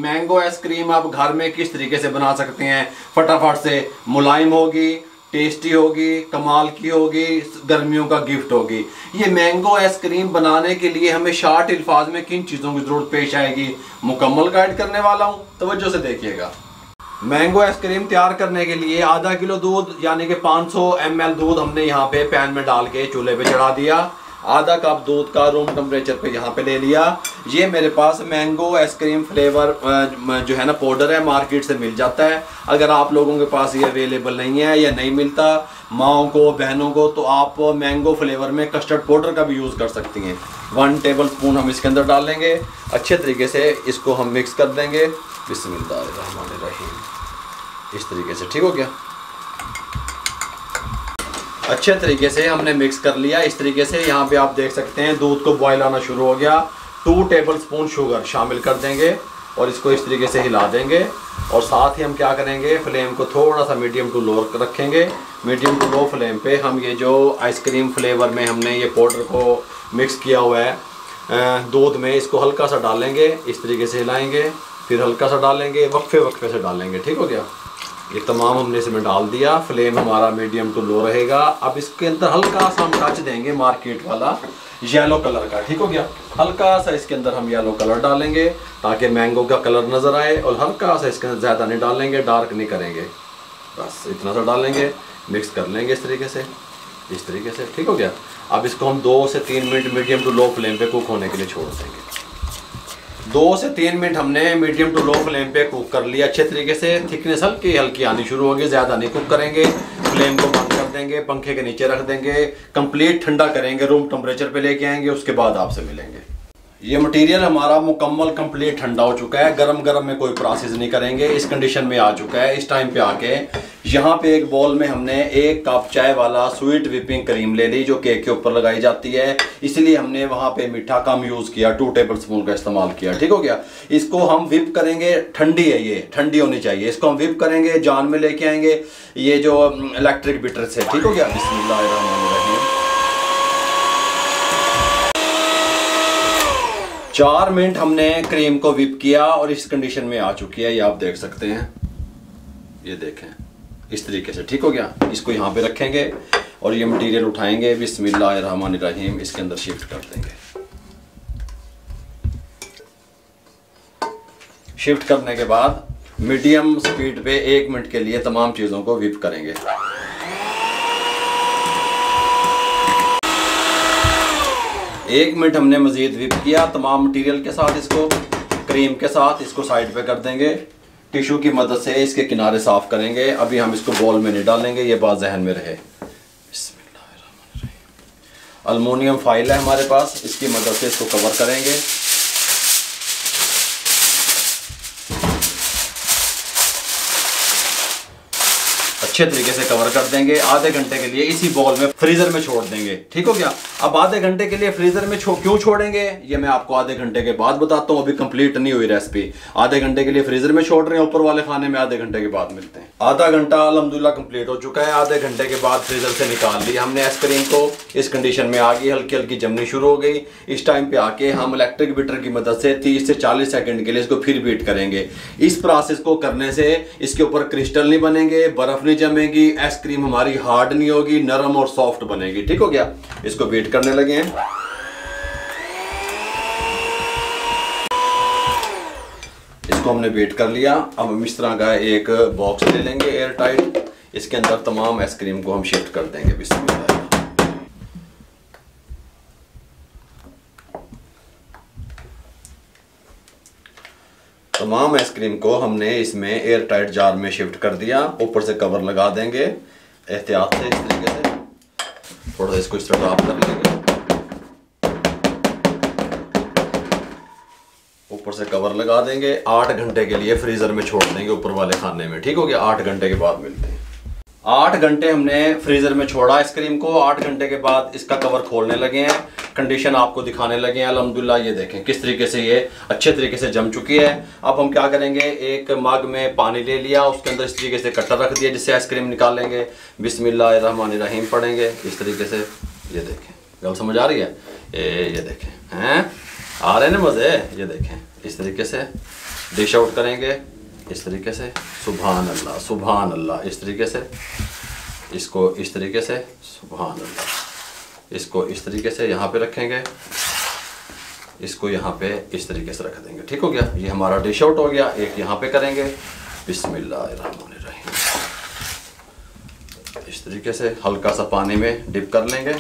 Mango ice cream आप घर में किस तरीके से बना सकते हैं, फटाफट से, मुलायम होगी, टेस्टी होगी, कमाल की होगी, गर्मियों का गिफ्ट होगी। ये मैंगो आइसक्रीम बनाने के लिए हमें शार्ट अल्फाज में किन चीज़ों की ज़रूरत पेश आएगी, मुकम्मल गाइड करने वाला हूँ, तवज्जो से देखिएगा। मैंगो आइसक्रीम तैयार करने के लिए आधा किलो दूध यानी कि 500 ml दूध हमने यहाँ पे पैन में डाल के चूल्हे पे चढ़ा दिया। आधा कप दूध का रूम टेम्परेचर पे यहाँ पे ले लिया। ये मेरे पास मैंगो आइसक्रीम फ्लेवर जो है ना पाउडर है, मार्केट से मिल जाता है। अगर आप लोगों के पास ये अवेलेबल नहीं है या नहीं मिलता माओ को, बहनों को, तो आप मैंगो फ्लेवर में कस्टर्ड पाउडर का भी यूज़ कर सकती हैं। 1 टेबल स्पून हम इसके अंदर डाल लेंगे। अच्छे तरीके से इसको हम मिक्स कर देंगे। बिस्मिल्लाहिर्रहमानिर्रहीम, इस तरीके से, ठीक हो गया। अच्छे तरीके से हमने मिक्स कर लिया। इस तरीके से यहाँ पे आप देख सकते हैं दूध को बॉयल आना शुरू हो गया। 2 टेबल स्पून शुगर शामिल कर देंगे और इसको इस तरीके से हिला देंगे। और साथ ही हम क्या करेंगे, फ्लेम को थोड़ा सा मीडियम टू लो रखेंगे। मीडियम टू लो फ्लेम पे हम ये जो आइसक्रीम फ्लेवर में हमने ये पाउडर को मिक्स किया हुआ है दूध में, इसको हल्का सा डालेंगे, इस तरीके से हिलाएंगे, फिर हल्का सा डालेंगे, वक्फे वक्फे से डालेंगे, ठीक हो गया। ये तमाम हमने इसमें डाल दिया। फ्लेम हमारा मीडियम टू लो रहेगा। अब इसके अंदर हल्का सा हम टच देंगे मार्केट वाला येलो कलर का, ठीक हो गया। हल्का सा इसके अंदर हम येलो कलर डालेंगे ताकि मैंगो का कलर नज़र आए, और हल्का सा इसके अंदर ज़्यादा नहीं डालेंगे, डार्क नहीं करेंगे, बस इतना सा डालेंगे। मिक्स कर लेंगे इस तरीके से, इस तरीके से, ठीक हो गया। अब इसको हम 2 से 3 minute medium to low flame पे कुक होने के लिए छोड़ देंगे। 2 से 3 मिनट हमने मीडियम टू लो फ्लेम पे कुक कर लिया अच्छे तरीके से। थिकनेस हल्की हल्की आनी शुरू होगी, ज़्यादा नहीं कुक करेंगे। फ्लेम को बंद कर देंगे, पंखे के नीचे रख देंगे, कंप्लीट ठंडा करेंगे, रूम टेम्परेचर पे लेके आएंगे, उसके बाद आपसे मिलेंगे। ये मटेरियल हमारा मुकम्मल कंप्लीट ठंडा हो चुका है। गरम गरम में कोई प्रोसेस नहीं करेंगे, इस कंडीशन में आ चुका है। इस टाइम पे आके यहाँ पे एक बॉल में हमने 1 कप चाय वाला स्वीट व्हिपिंग क्रीम ले ली, जो केक के ऊपर लगाई जाती है, इसलिए हमने वहाँ पे मीठा कम यूज़ किया, 2 टेबल स्पून का इस्तेमाल किया, ठीक हो गया। इसको हम व्हिप करेंगे, ठंडी है ये, ठंडी होनी चाहिए। इसको हम व्हिप करेंगे, जान में लेके आएंगे ये जो इलेक्ट्रिक बीटर से, ठीक हो गया। बिस्मिल्लाहिर्रहमानिर्रहीम। 4 मिनट हमने क्रीम को व्हिप किया और इस कंडीशन में आ चुकी है, ये आप देख सकते हैं, ये देखें इस तरीके से, ठीक हो गया। इसको यहाँ पे रखेंगे और ये मटेरियल उठाएंगे, बिस्मिल्लाहिर्रहमानिर्रहीम, इसके अंदर शिफ्ट कर देंगे। शिफ्ट करने के बाद मीडियम स्पीड पे 1 मिनट के लिए तमाम चीज़ों को व्हिप करेंगे। एक मिनट हमने मज़ीद व्हिप किया तमाम मटेरियल के साथ, इसको क्रीम के साथ इसको साइड पे कर देंगे। टिश्यू की मदद से इसके किनारे साफ करेंगे। अभी हम इसको बॉल में नहीं डालेंगे, ये बात जहन में रहे। अल्मुनियम फाइल है हमारे पास, इसकी मदद से इसको कवर करेंगे। अच्छे तरीके से कवर कर देंगे। आधे घंटे के लिए इसी बॉल में फ्रीजर में छोड़ देंगे, ठीक हो गया। अब आधे घंटे के लिए फ्रीजर में क्यों छोड़ेंगे, ये मैं आपको आधे घंटे के बाद बताता हूँ, अभी कंप्लीट नहीं हुई रेसिपी। आधे घंटे के लिए फ्रीजर में छोड़ रहे हैं, ऊपर वाले खाने में आधे घंटे के बाद मिलते हैं। आधा घंटा अल्हम्दुलिल्लाह कंप्लीट हो चुका है। आधे घंटे के बाद फ्रीजर से निकाल लिया हमने आइसक्रीम को। इस कंडीशन में आ गई, हल्की हल्की जमनी शुरू हो गई। इस टाइम पे आके हम इलेक्ट्रिक बीटर की मदद से 30 से 40 सेकंड के लिए इसको फिर बीट करेंगे। इस प्रोसेस को करने से इसके ऊपर क्रिस्टल नहीं बनेंगे, बर्फ नहीं जमेगी, आइसक्रीम हमारी हार्ड नहीं होगी, नरम और सॉफ्ट बनेगी, ठीक हो गया। इसको बीट करने लगे हैं। इसको हमने बीट कर लिया। अब हम इस तरह का एक बॉक्स ले लेंगे एयर टाइट, इसके अंदर तमाम आइसक्रीम को हम शिफ्ट कर देंगे। बिस्मिल्लाह। तमाम आइसक्रीम को हमने इसमें एयर टाइट जार में शिफ्ट कर दिया। ऊपर से कवर लगा देंगे एहतियात से, इस तरीके से थोड़ा सा इसको इस तरह ड्रॉप कर लेंगे। ऊपर से कवर लगा देंगे। 8 घंटे के लिए फ्रीजर में छोड़ देंगे ऊपर वाले खाने में, ठीक हो गया। 8 घंटे के बाद मिलते हैं। 8 घंटे हमने फ्रीजर में छोड़ा आइसक्रीम को। 8 घंटे के बाद इसका कवर खोलने लगे हैं, कंडीशन आपको दिखाने लगे हैं। अल्हम्दुलिल्लाह ये देखें किस तरीके से ये अच्छे तरीके से जम चुकी है। अब हम क्या करेंगे, एक मग में पानी ले लिया, उसके अंदर इस तरीके से कट्टर रख दिया जिससे आइसक्रीम निकालेंगे। बिस्मिल्लाहिर्रहमानिर्रहीम पढ़ेंगे इस तरीके से। ये देखें, गल समझ आ रही है? ये देखें, हैं आ रहे हैं ना मज़े? ये देखें इस तरीके से डिश आउट करेंगे इस तरीके से। सुभान अल्लाह सुभान अल्लाह। इस तरीके से इसको इस तरीके से, सुभान अल्लाह। इसको इस तरीके से यहाँ पे रखेंगे, इसको यहाँ पे इस तरीके से रख देंगे। ठीक हो गया, ये हमारा डिश आउट हो गया। एक यहाँ पे करेंगे, बिस्मिल्लाहिर्रहमानिर्रहीम। इस तरीके से हल्का सा पानी में डिप कर लेंगे।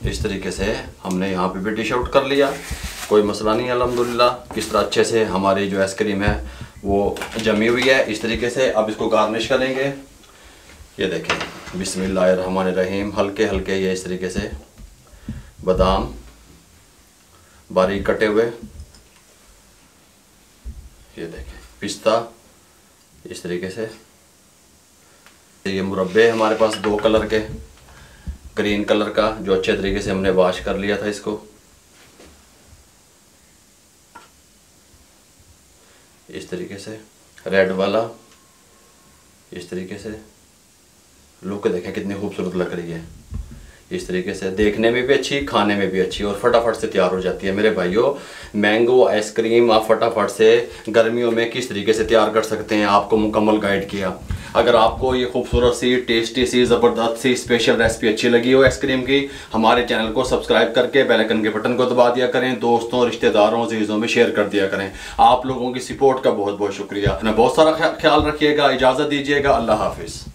इस तरीके से हमने यहाँ पे भी डिश आउट कर लिया, कोई मसला नहीं है अल्हम्दुलिल्लाह। किस तरह अच्छे से हमारी जो आइसक्रीम है वो जमी हुई है इस तरीके से। अब इसको गार्निश करेंगे। ये देखें, बिस्मिल्लाहिर्रहमानिर्रहीम। हल्के हल्के ये इस तरीके से बादाम बारीक कटे हुए, ये देखें पिस्ता इस तरीके से। ये मुरब्बे हमारे पास 2 कलर के, ग्रीन कलर का जो अच्छे तरीके से हमने वॉश कर लिया था इसको। इस तरीके से रेड वाला इस तरीके से। लुक देखें कितनी खूबसूरत लग रही है। इस तरीके से देखने में भी अच्छी, खाने में भी अच्छी और फटाफट से तैयार हो जाती है। मेरे भाइयों, मैंगो आइसक्रीम आप फटाफट से गर्मियों में किस तरीके से तैयार कर सकते हैं आपको मुकम्मल गाइड किया। अगर आपको ये खूबसूरत सी, टेस्टी सी, ज़बरदस्त सी स्पेशल रेसिपी अच्छी लगी हो आइसक्रीम की, हमारे चैनल को सब्सक्राइब करके बेल आइकन के बटन को दबा दिया करें। दोस्तों, रिश्तेदारों, अज़ीज़ों में शेयर कर दिया करें। आप लोगों की सपोर्ट का बहुत बहुत शुक्रिया। अपना बहुत सारा ख्याल रखिएगा। इजाज़त दीजिएगा। अल्लाह हाफिज़।